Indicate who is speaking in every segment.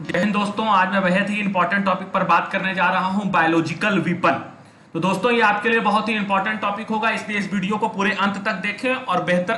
Speaker 1: जय हिंद दोस्तों। आज मैं बेहद ही इंपॉर्टेंट टॉपिक पर बात करने जा रहा हूं, बायोलॉजिकल वीपन। तो दोस्तों ये आपके लिए बहुत ही इंपॉर्टेंट टॉपिक होगा, इसलिए इस वीडियो को पूरे अंत तक देखें और बेहतर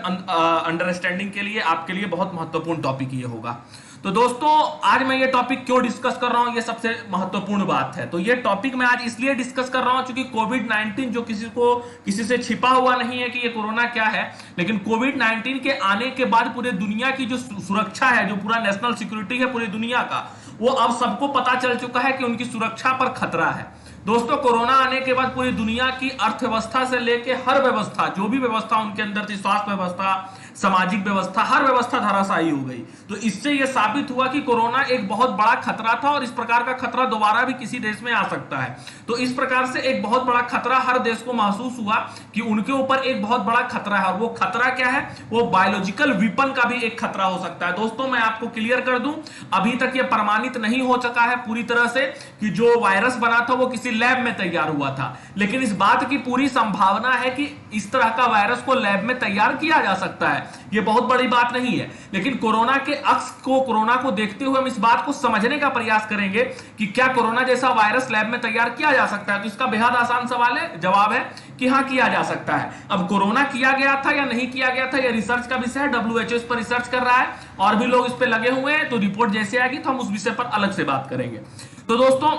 Speaker 1: अंडरस्टैंडिंग के लिए आपके लिए बहुत महत्वपूर्ण टॉपिक ये होगा। तो दोस्तों आज मैं ये टॉपिक क्यों डिस्कस कर रहा हूं, ये सबसे महत्वपूर्ण बात है। तो ये टॉपिक मैं आज इसलिए डिस्कस कर रहा हूं क्योंकि कोविड 19 जो किसी से छिपा हुआ नहीं है कि ये कोरोना क्या है, लेकिन कोविड 19 के आने के बाद पूरे दुनिया की जो सुरक्षा है, जो पूरा नेशनल सिक्योरिटी है पूरी दुनिया का, वो अब सबको पता चल चुका है कि उनकी सुरक्षा पर खतरा है। दोस्तों कोरोना आने के बाद पूरी दुनिया की अर्थव्यवस्था से लेके हर व्यवस्था, जो भी व्यवस्था उनके अंदर थी, स्वास्थ्य व्यवस्था, सामाजिक व्यवस्था, हर व्यवस्था धराशायी हो गई। तो इससे यह साबित हुआ कि कोरोना एक बहुत बड़ा खतरा था और इस प्रकार का खतरा दोबारा भी किसी देश में आ सकता है। तो इस प्रकार से एक बहुत बड़ा खतरा हर देश को महसूस हुआ कि उनके ऊपर एक बहुत बड़ा खतरा है। और वो खतरा क्या है? वो बायोलॉजिकल वीपन का भी एक खतरा हो सकता है। दोस्तों मैं आपको क्लियर कर दूं, अभी तक यह प्रमाणित नहीं हो सका है पूरी तरह से कि जो वायरस बना था वो किसी लैब में तैयार हुआ था, लेकिन इस बात की पूरी संभावना है कि इस तरह का वायरस को लैब में तैयार किया जा सकता है। यह बहुत बड़ी बात नहीं है, लेकिन कोरोना के अक्स को, कोरोना को देखते हुए हम इस बात को समझने का प्रयास करेंगे कि क्या कोरोना जैसा वायरस लैब में तैयार किया जा सकता है। तो इसका बेहद आसान सवाल है, जवाब है कि हाँ किया जा सकता है। अब कोरोना किया गया था या नहीं किया गया था, यह रिसर्च का विषय है। WHO इस पर रिसर्च कर रहा है और भी लोग इस पर लगे हुए हैं। तो रिपोर्ट जैसे आएगी तो हम उस विषय पर अलग से बात करेंगे। तो दोस्तों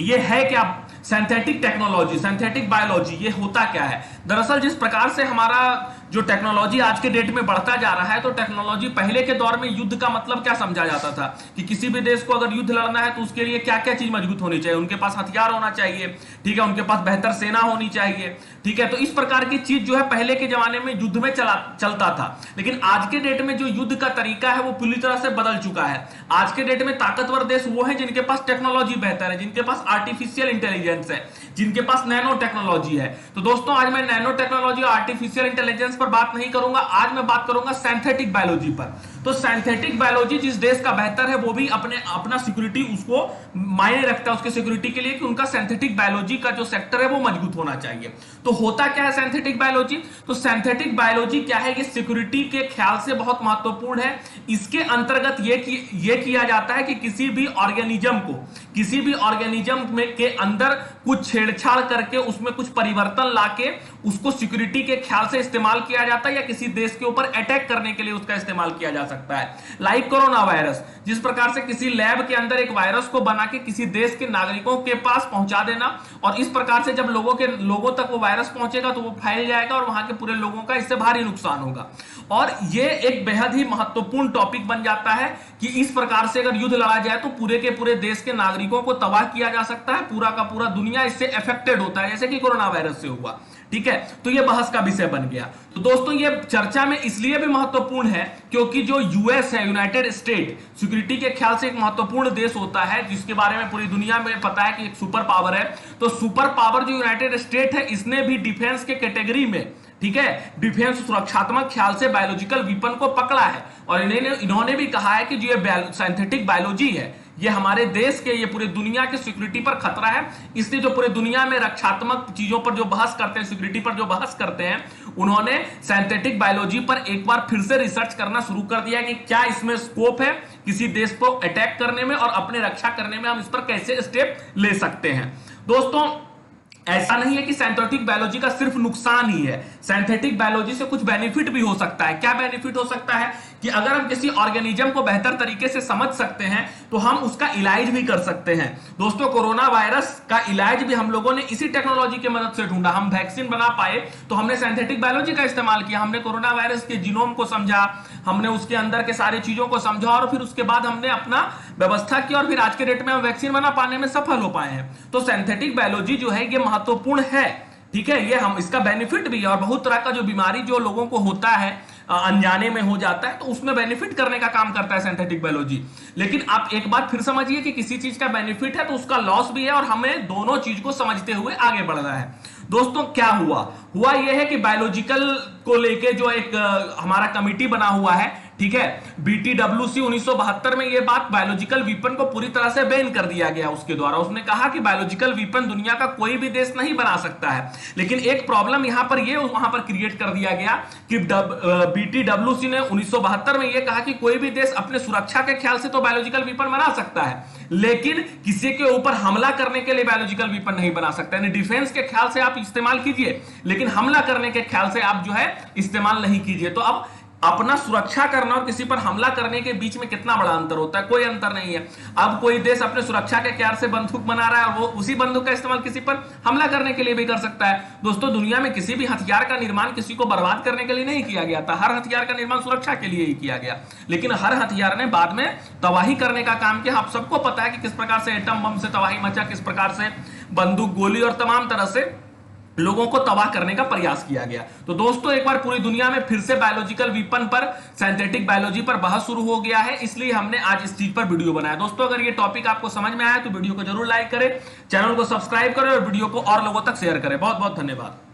Speaker 1: ये है क्या सिंथेटिक टेक्नोलॉजी, सिंथेटिक बायोलॉजी, ये होता क्या है? दरअसल जिस प्रकार से हमारा जो टेक्नोलॉजी आज के डेट में बढ़ता जा रहा है, तो टेक्नोलॉजी, पहले के दौर में युद्ध का मतलब क्या समझा जाता था कि किसी भी देश को अगर युद्ध लड़ना है तो उसके लिए क्या क्या चीज मजबूत होनी चाहिए, उनके पास हथियार होना चाहिए, ठीक है, उनके पास बेहतर सेना होनी चाहिए, ठीक है। तो इस प्रकार की चीज जो है पहले के जमाने में युद्ध में चलता था। लेकिन आज के डेट में जो युद्ध का तरीका है वो पूरी तरह से बदल चुका है। आज के डेट में ताकतवर देश वो है जिनके पास टेक्नोलॉजी बेहतर है, जिनके पास आर्टिफिशियल इंटेलिजेंस है, जिनके पास नैनो टेक्नोलॉजी है। तो दोस्तों आज मैं नैनो टेक्नोलॉजी और आर्टिफिशियल इंटेलिजेंस पर बात नहीं करूंगा, आज मैं बात करूंगा सिंथेटिक बायोलॉजी पर। तो सिंथेटिक बायोलॉजी जिस देश का बेहतर है वो भी अपना सिक्योरिटी, उसको मायने रखता है उसके सिक्योरिटी के लिए कि उनका सिंथेटिक बायोलॉजी का जो सेक्टर है वो मजबूत होना चाहिए। तो होता क्या है सिंथेटिक बायोलॉजी? तो सिंथेटिक बायोलॉजी क्या है? ये सिक्योरिटी के ख्याल से बहुत महत्वपूर्ण है। इसके अंतर्गत ये किया जाता है कि किसी भी ऑर्गेनिज्म में के अंदर कुछ छेड़छाड़ करके उसमें कुछ परिवर्तन लाके उसको सिक्योरिटी के ख्याल से इस्तेमाल किया जाता है या किसी देश के ऊपर अटैक करने के लिए उसका इस्तेमाल किया जा सकता है। लाइक कोरोना वायरस, जिस प्रकार से किसी लैब के अंदर एक वायरस को बना के किसी देश के नागरिकों के पास पहुंचा देना, और इस प्रकार से जब लोगों तक वो वायरस पहुंचेगा तो वो फैल जाएगा और वहां के पूरे लोगों का इससे भारी नुकसान होगा। और ये एक बेहद ही महत्वपूर्ण टॉपिक बन जाता है कि इस प्रकार से अगर युद्ध लड़ा जाए तो पूरे के पूरे देश के नागरिकों को तबाह किया जा सकता है, पूरा का पूरा दुनिया इससे अफेक्टेड होता है, जैसे कि कोरोना वायरस से हुआ, ठीक है। तो ये बहस का विषय बन गया। तो दोस्तों ये चर्चा में इसलिए भी महत्वपूर्ण है क्योंकि जो यूएस है, यूनाइटेड स्टेट, सिक्योरिटी के ख्याल से एक महत्वपूर्ण देश होता है जिसके बारे में पूरी दुनिया में पता है कि एक सुपर पावर है। तो सुपर पावर जो यूनाइटेड स्टेट है, इसने भी डिफेंस के कैटेगरी में, ठीक है, डिफेंस सुरक्षात्मक ख्याल से बायोलॉजिकल वीपन को पकड़ा है। और इन्होंने भी कहा है कि जो ये सिंथेटिक बायोलॉजी है ये हमारे देश के, ये पूरी दुनिया के सिक्योरिटी पर खतरा है। इसलिए जो पूरी दुनिया में रक्षात्मक चीजों पर जो बहस करते हैं, सिक्योरिटी पर जो बहस करते हैं, उन्होंने सिंथेटिक बायोलॉजी पर एक बार फिर से रिसर्च करना शुरू कर दिया कि क्या इसमें स्कोप है किसी देश को अटैक करने में और अपने रक्षा करने में, हम इस पर कैसे स्टेप ले सकते हैं। दोस्तों ऐसा नहीं है कि सिंथेटिक बायोलॉजी का सिर्फ नुकसान ही है, सिंथेटिक बायोलॉजी से कुछ बेनिफिट भी हो सकता है। क्या बेनिफिट हो सकता है कि अगर हम किसी ऑर्गेनिज्म को बेहतर तरीके से समझ सकते हैं तो हम उसका इलाज भी कर सकते हैं। दोस्तों कोरोना वायरस का इलाज भी हम लोगों ने इसी टेक्नोलॉजी की मदद से ढूंढा। हम वैक्सीन बना पाए तो हमने सिंथेटिक बायोलॉजी का इस्तेमाल किया, हमने कोरोना वायरस के जीनोम को समझा, हमने उसके अंदर के सारी चीजों को समझा और फिर उसके बाद हमने अपना व्यवस्था की और फिर आज के डेट में हम वैक्सीन बना पाने में सफल हो पाए हैं। तो सिंथेटिक बायोलॉजी जो है ये महत्वपूर्ण है, ठीक है। ये हम इसका बेनिफिट भी है और बहुत तरह का जो बीमारी जो लोगों को होता है, अनजाने में हो जाता है, तो उसमें बेनिफिट करने का काम करता है सिंथेटिक बायोलॉजी। लेकिन आप एक बात फिर समझिए कि किसी चीज का बेनिफिट है तो उसका लॉस भी है और हमें दोनों चीज को समझते हुए आगे बढ़ना है। दोस्तों क्या हुआ यह है कि बायोलॉजिकल को लेके जो एक हमारा कमिटी बना हुआ है, ठीक है। BTWC 1972 में यह बात बायोलॉजिकल वीपन को पूरी तरह से बैन कर दिया गया उसके द्वारा। उसने कहा कि बायोलॉजिकल वीपन दुनिया का कोई भी देश नहीं बना सकता है। लेकिन एक प्रॉब्लम यहां पर यह वहां पर क्रिएट कर दिया गया कि BTWC ने 1972 में यह कहा कि कोई भी देश अपने सुरक्षा के ख्याल से तो बायोलॉजिकल वीपन बना सकता है, लेकिन किसी के ऊपर हमला करने के लिए बायोलॉजिकल वीपन नहीं बना सकता। यानी डिफेंस के ख्याल से आप इस्तेमाल कीजिए, लेकिन हमला करने के ख्याल से आप जो है इस्तेमाल नहीं कीजिए। तो अब अपना सुरक्षा करना और किसी पर हमला करने के बीच में कितना बड़ा अंतर होता है, कोई अंतर नहीं है। अब कोई देश अपने सुरक्षा के ख्याल से बंदूक बना रहा है और वो उसी बंदूक का इस्तेमाल किसी पर हमला करने के लिए भी कर सकता है। दोस्तों, दुनिया में किसी भी हथियार का निर्माण किसी को बर्बाद करने के लिए नहीं किया गया था। हर हथियार का निर्माण सुरक्षा के लिए ही किया गया, लेकिन हर हथियार ने बाद में तबाही करने का काम किया। आप सबको पता है कि किस प्रकार से एटम बम से तबाही मचा, किस प्रकार से बंदूक, गोली और तमाम तरह से लोगों को तबाह करने का प्रयास किया गया। तो दोस्तों, एक बार पूरी दुनिया में फिर से बायोलॉजिकल वीपन पर, सिंथेटिक बायोलॉजी पर बहस शुरू हो गया है, इसलिए हमने आज इस चीज पर वीडियो बनाया। दोस्तों, अगर ये टॉपिक आपको समझ में आया तो वीडियो को जरूर लाइक करें, चैनल को सब्सक्राइब करें और वीडियो को और लोगों तक शेयर करें। बहुत बहुत धन्यवाद।